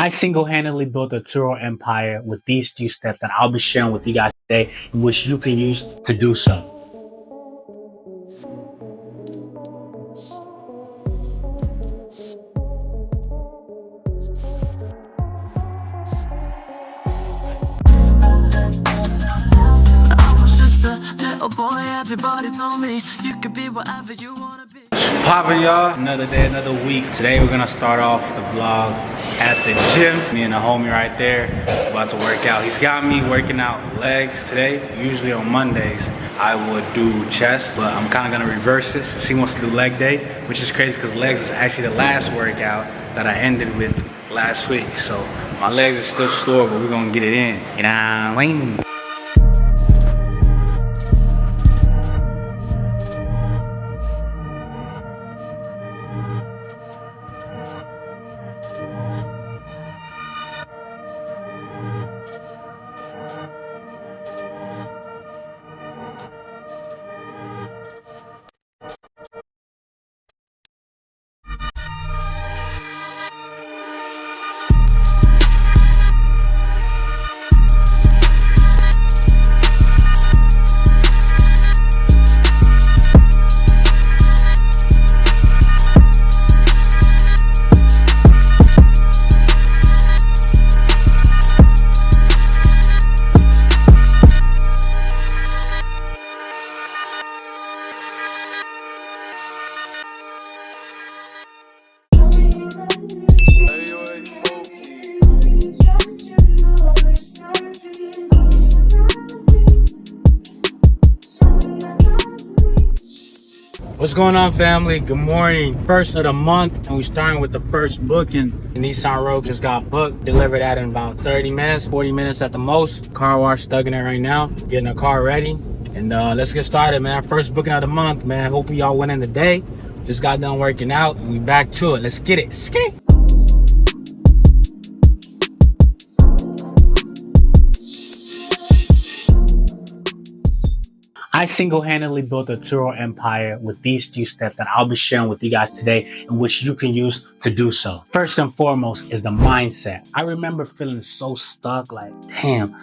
I single-handedly built a Turo empire with these few steps that I'll be sharing with you guys today, in which you can use to do so. Everybody told me you could be whatever you wanna be. Poppin', y'all. Another day, another week. Today we're gonna start off the vlog at the gym. Me and the homie right there about to work out. He's got me working out legs today. Usually on Mondays I would do chest, but I'm kind of gonna reverse it since he wants to do leg day, which is crazy because legs is actually the last workout that I ended with last week. So my legs are still sore, but we're gonna get it in. You know what I mean? What's going on, family? Good morning. First of the month, and we're starting with the first booking. The Nissan Rogue just got booked, delivered that in about 30 minutes, 40 minutes at the most. Car wash, stuck in it right now, getting the car ready. And let's get started, man. First booking of the month, man. Hope y'all went in the day. Just got done working out, and we back to it. Let's get it. Ski! I single-handedly built a Turo empire with these few steps that I'll be sharing with you guys today, in which you can use to do so. First and foremost is the mindset. I remember feeling so stuck, like, damn,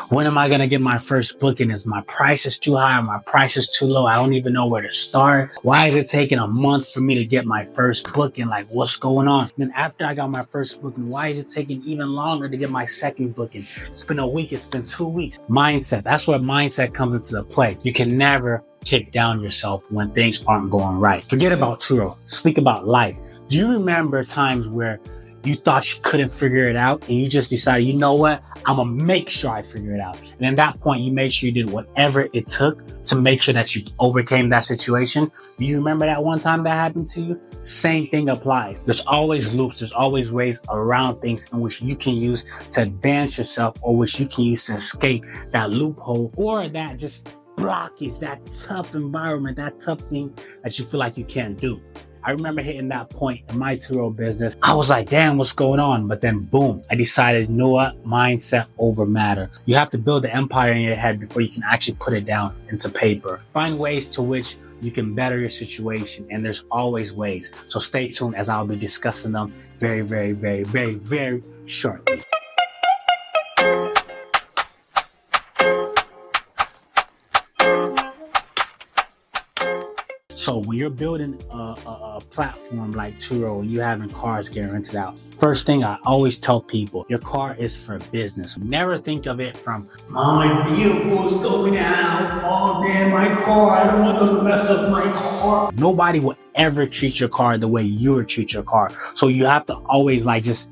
when am I gonna get my first booking? Is my price is too high or my price is too low? I don't even know where to start. Why is it taking a month for me to get my first booking? Like, what's going on? And then after I got my first booking, why is it taking even longer to get my second booking? It's been a week, it's been 2 weeks. Mindset, that's where mindset comes into the play. You can never kick down yourself when things aren't going right. Forget about Turo, speak about life. Do you remember times where you thought you couldn't figure it out and you just decided, you know what, I'm gonna make sure I figure it out? And at that point, you made sure you did whatever it took to make sure that you overcame that situation. Do you remember that one time that happened to you? Same thing applies. There's always loops, there's always ways around things in which you can use to advance yourself, or which you can use to escape that loophole or that just blockage, that tough environment, that tough thing that you feel like you can't do. I remember hitting that point in my Turo business. I was like, damn, what's going on? But then boom, I decided, you know what? Mindset over matter. You have to build the empire in your head before you can actually put it down into paper. Find ways to which you can better your situation, and there's always ways. So stay tuned as I'll be discussing them very, very, very, very, very shortly. So when you're building a platform like Turo, you having cars getting rented out, first thing I always tell people, your car is for business. Never think of it from, my vehicle is going out, oh man, my car, I don't want to mess up my car. Nobody will ever treat your car the way you would treat your car. So you have to always like just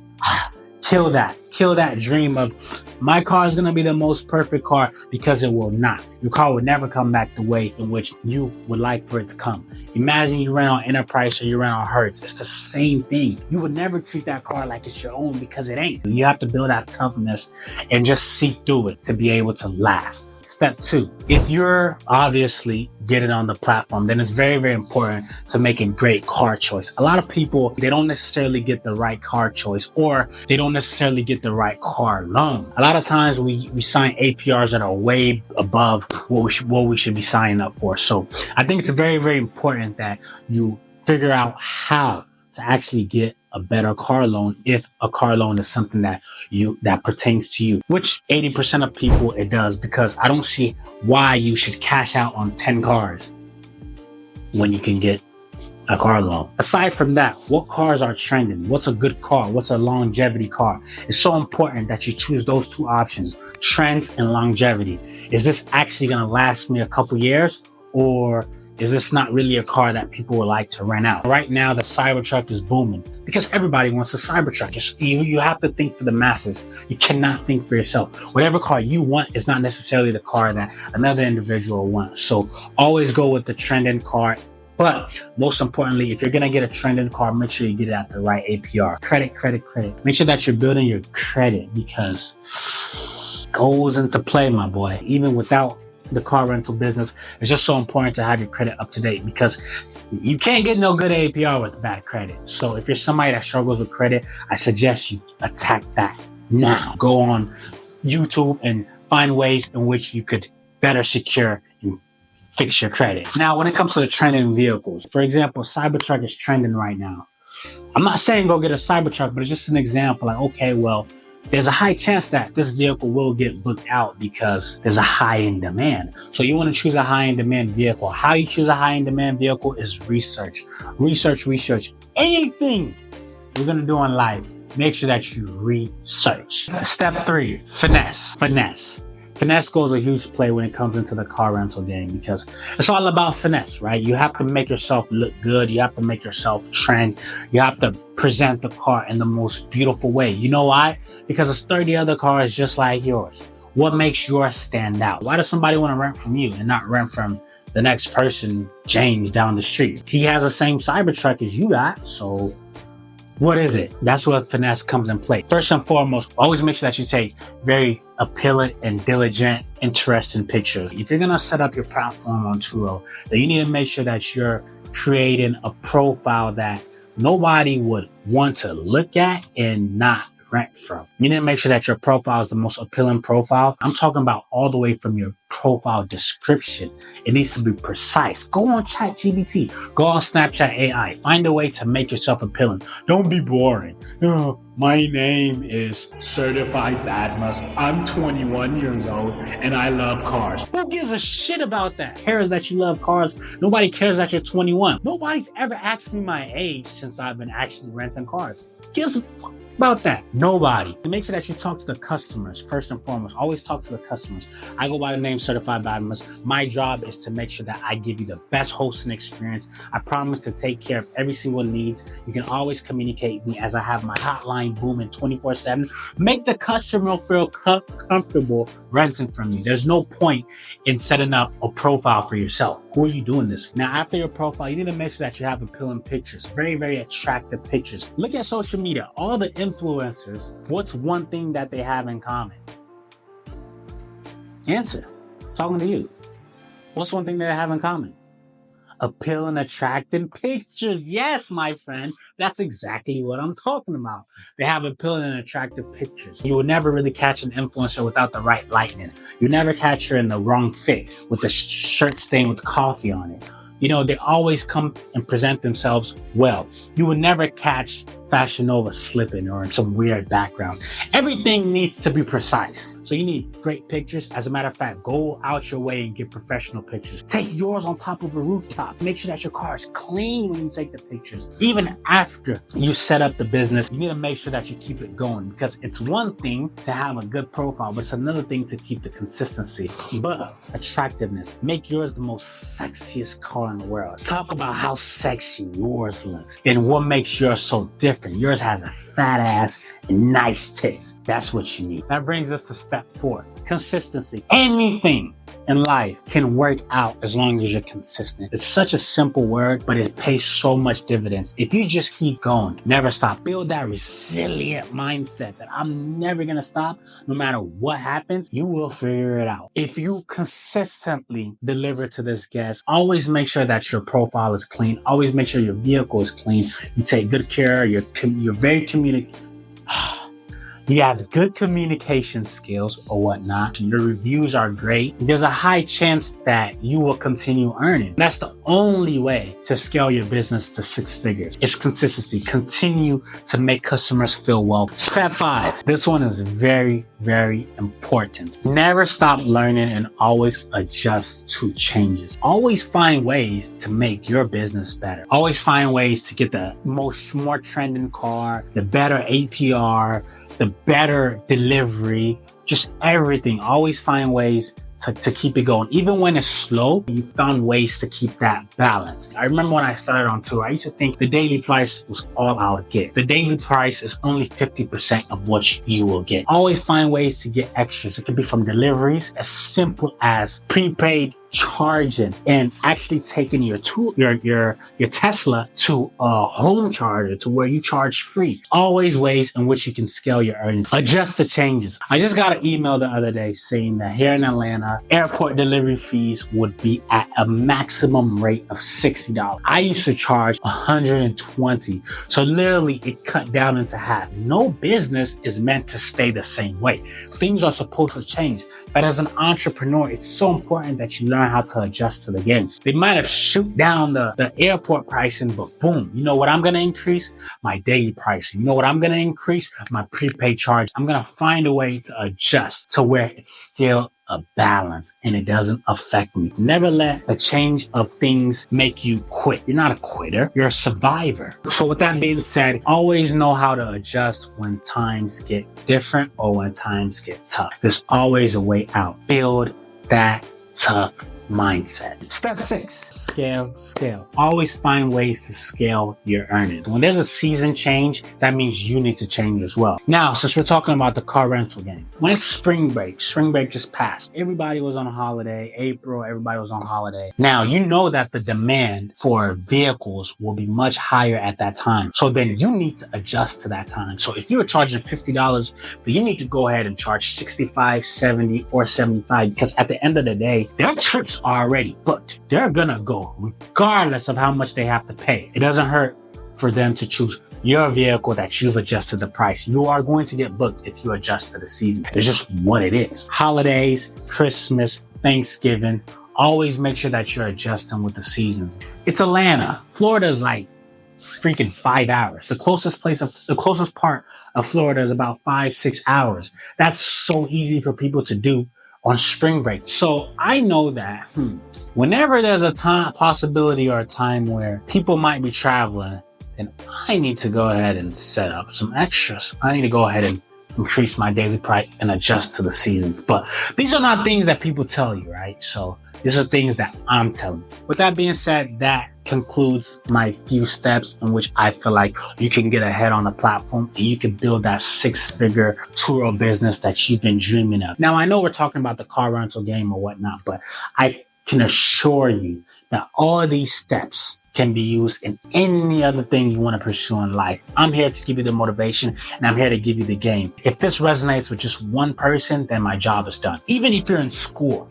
kill that dream of, my car is going to be the most perfect car, because it will not. Your car will never come back the way in which you would like for it to come. Imagine you ran on Enterprise or you ran on Hertz. It's the same thing. You would never treat that car like it's your own, because it ain't. You have to build that toughness and just see through it to be able to last. Step 2, if you're obviously getting on the platform, then it's very, very important to make a great car choice. A lot of people, they don't necessarily get the right car choice, or they don't necessarily get the right car loan. A lot of times we sign APRs that are way above what we should be signing up for. So I think it's very, very important that you figure out how to actually get a better car loan if a car loan is something that pertains to you, which 80% of people it does, because I don't see why you should cash out on 10 cars when you can get a car loan. Aside from that, what cars are trending? What's a good car? What's a longevity car? It's so important that you choose those two options, trends and longevity. Is this actually going to last me a couple years, or is this not really a car that people would like to rent out? Right now, the Cybertruck is booming because everybody wants a Cybertruck. You have to think for the masses. You cannot think for yourself. Whatever car you want is not necessarily the car that another individual wants. So always go with the trending car. But most importantly, if you're going to get a trending car, make sure you get it at the right APR. Credit. Make sure that you're building your credit, because it goes into play, my boy. Even without the car rental business, it's just so important to have your credit up to date, because you can't get no good APR with bad credit. So if you're somebody that struggles with credit, I suggest you attack that now. Go on YouTube and find ways in which you could better secure and fix your credit. Now, when it comes to the trending vehicles, for example, Cybertruck is trending right now. I'm not saying go get a Cybertruck, but it's just an example. Like, okay, well, there's a high chance that this vehicle will get booked out because there's a high in demand. So you want to choose a high in demand vehicle. How you choose a high in demand vehicle is research. Anything you're going to do in life, make sure that you research. Step 3, finesse. Finesse goes a huge play when it comes into the car rental game, because it's all about finesse, right? You have to make yourself look good. You have to make yourself trend. You have to present the car in the most beautiful way. You know why? Because there's 30 other cars just like yours. What makes yours stand out? Why does somebody want to rent from you and not rent from the next person, James, down the street? He has the same Cybertruck as you got, so what is it? That's where finesse comes in play. First and foremost, always make sure that you take very appealing and diligent, interesting pictures. If you're going to set up your platform on Turo, then you need to make sure that you're creating a profile that nobody would want to look at and not rent from. You need to make sure that your profile is the most appealing profile. I'm talking about all the way from your profile description. It needs to be precise. Go on ChatGPT. Go on Snapchat AI. Find a way to make yourself appealing. Don't be boring. Oh, my name is Certified Badmus. I'm 21 years old and I love cars. Who gives a shit about that? Cares that you love cars? Nobody cares that you're 21. Nobody's ever asked me my age since I've been actually renting cars. Gives a fuck about that? Nobody. Make sure that you talk to the customers first and foremost. Always talk to the customers. I go by the name Certified Badmus. My job is to make sure that I give you the best hosting experience. I promise to take care of every single needs. You can always communicate with me, as I have my hotline booming 24/7. Make the customer feel comfortable renting from you. There's no point in setting up a profile for yourself. Who are you doing this for? Now, after your profile, you need to make sure that you have appealing pictures. Very, very attractive pictures. Look at social media. All the influencers, what's one thing that they have in common? Answer. Talking to you. What's one thing they have in common? Appealing, attracting pictures. Yes, my friend. That's exactly what I'm talking about. They have appealing and attractive pictures. You will never really catch an influencer without the right lighting. You never catch her in the wrong fit with the shirt stain with coffee on it. You know, they always come and present themselves well. You will never catch Fashion Nova slipping or in some weird background. Everything needs to be precise. So you need great pictures. As a matter of fact, go out your way and get professional pictures. Take yours on top of a rooftop. Make sure that your car is clean when you take the pictures. Even after you set up the business, you need to make sure that you keep it going, because it's one thing to have a good profile, but it's another thing to keep the consistency. But attractiveness, make yours the most sexiest car in the world. Talk about how sexy yours looks and what makes yours so different. Yours has a fat ass and nice tits. That's what you need. That brings us to step 4, consistency. Anything in life can work out as long as you're consistent. It's such a simple word, but it pays so much dividends. If you just keep going, never stop, build that resilient mindset that I'm never gonna stop. No matter what happens, you will figure it out. If you consistently deliver to this guest, always make sure that your profile is clean. Always make sure your vehicle is clean. You take good care. You're very you have good communication skills or whatnot, your reviews are great, there's a high chance that you will continue earning. That's the only way to scale your business to 6 figures. It's consistency. Continue to make customers feel welcome. Step 5. This one is very, very important. Never stop learning and always adjust to changes. Always find ways to make your business better. Always find ways to get the more trending car, the better APR, the better delivery, just everything. Always find ways to keep it going. Even when it's slow, you found ways to keep that balance. I remember when I started on Turo, I used to think the daily price was all I would get. The daily price is only 50% of what you will get. Always find ways to get extras. It could be from deliveries as simple as prepaid charging and actually taking your Tesla to a home charger to where you charge free. Always ways in which you can scale your earnings. Adjust to changes. I just got an email the other day saying that here in Atlanta, airport delivery fees would be at a maximum rate of $60. I used to charge $120. So literally it cut down into half. No business is meant to stay the same way. Things are supposed to change. But as an entrepreneur, it's so important that you learn how to adjust to the game. They might have shoot down the airport pricing, but boom, you know what I'm going to increase? My daily pricing. You know what I'm going to increase? My prepaid charge. I'm going to find a way to adjust to where it's still a balance and it doesn't affect me. Never let a change of things make you quit. You're not a quitter. You're a survivor. So with that being said, always know how to adjust when times get different or when times get tough. There's always a way out. Build that tough mindset. Step 6, scale. Always find ways to scale your earnings. When there's a season change, that means you need to change as well. Now, since we're talking about the car rental game, when it's spring break just passed. Everybody was on a holiday. April, everybody was on holiday. Now, you know that the demand for vehicles will be much higher at that time. So then you need to adjust to that time. So if you're charging $50, then you need to go ahead and charge $65, $70, or $75 because at the end of the day, their trips are already booked. They're gonna go regardless of how much they have to pay. It doesn't hurt for them to choose your vehicle that you've adjusted the price. You are going to get booked if you adjust to the season. It's just what it is. Holidays, Christmas, Thanksgiving, always make sure that you're adjusting with the seasons. It's Atlanta. Florida's like freaking 5 hours. The closest part of Florida is about 5-6 hours. That's so easy for people to do on spring break. So I know that whenever there's a possibility or a time where people might be traveling, then I need to go ahead and set up some extras. I need to go ahead and increase my daily price and adjust to the seasons. But these are not things that people tell you, right? So these are things that I'm telling you. With that being said, that concludes my few steps in which I feel like you can get ahead on the platform and you can build that 6-figure Turo business that you've been dreaming of. Now, I know we're talking about the car rental game or whatnot, but I can assure you that all of these steps can be used in any other thing you want to pursue in life. I'm here to give you the motivation and I'm here to give you the game. If this resonates with just one person, then my job is done. Even if you're in school,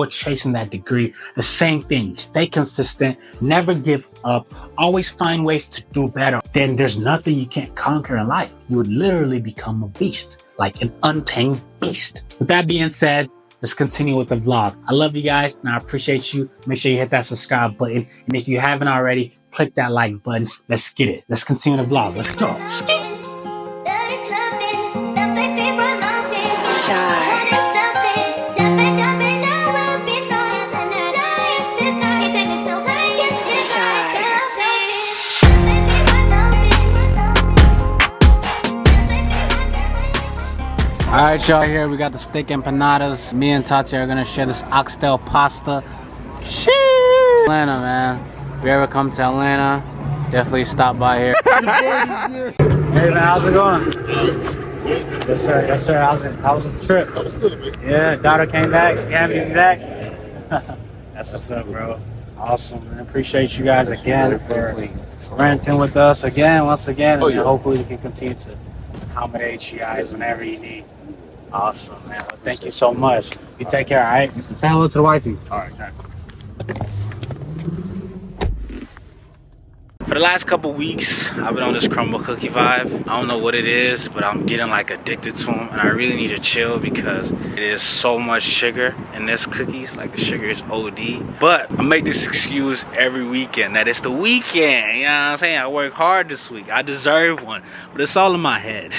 chasing that degree, the same thing. Stay consistent, never give up, always find ways to do better. Then there's nothing you can't conquer in life. You would literally become a beast, like an untamed beast. With that being said, let's continue with the vlog. I love you guys and I appreciate you. Make sure you hit that subscribe button. And if you haven't already, click that like button. Let's get it. Let's continue the vlog. Let's go. All right, y'all, here we got the steak empanadas. Me and Tati are gonna share this oxtail pasta. Sheesh! Atlanta, man. If you ever come to Atlanta, definitely stop by here. Hey, man, how's it going? Yes, sir. Yes, sir. How's the trip? That was good, man. Yeah, daughter came back. She happy to be back. That's what's up, bro. Awesome, man. Appreciate you guys again for renting with us once again, and hopefully we can continue to accommodate you guys whenever you need. Awesome, man. Well, thank you so much. You take care, all right? Say hello to the wifey. All right. For For the last couple weeks, I've been on this crumble cookie vibe. I don't know what it is, but I'm getting like addicted to them, and I really need to chill because it is so much sugar in this cookies. Like the sugar is OD. But I make this excuse every weekend that it's the weekend. You know what I'm saying? I work hard this week. I deserve one, but it's all in my head.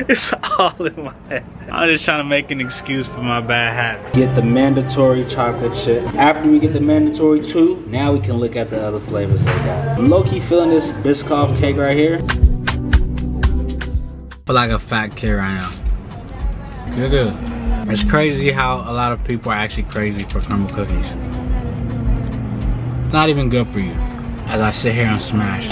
It's all in my head. I'm just trying to make an excuse for my bad habit. Get the mandatory chocolate chip. After we get the mandatory 2, now we can look at the other flavors they got. I'm low-key feeling this Biscoff cake right here. I feel like a fat kid right now. Good. It's crazy how a lot of people are actually crazy for crumble cookies. It's not even good for you. As I sit here and smash.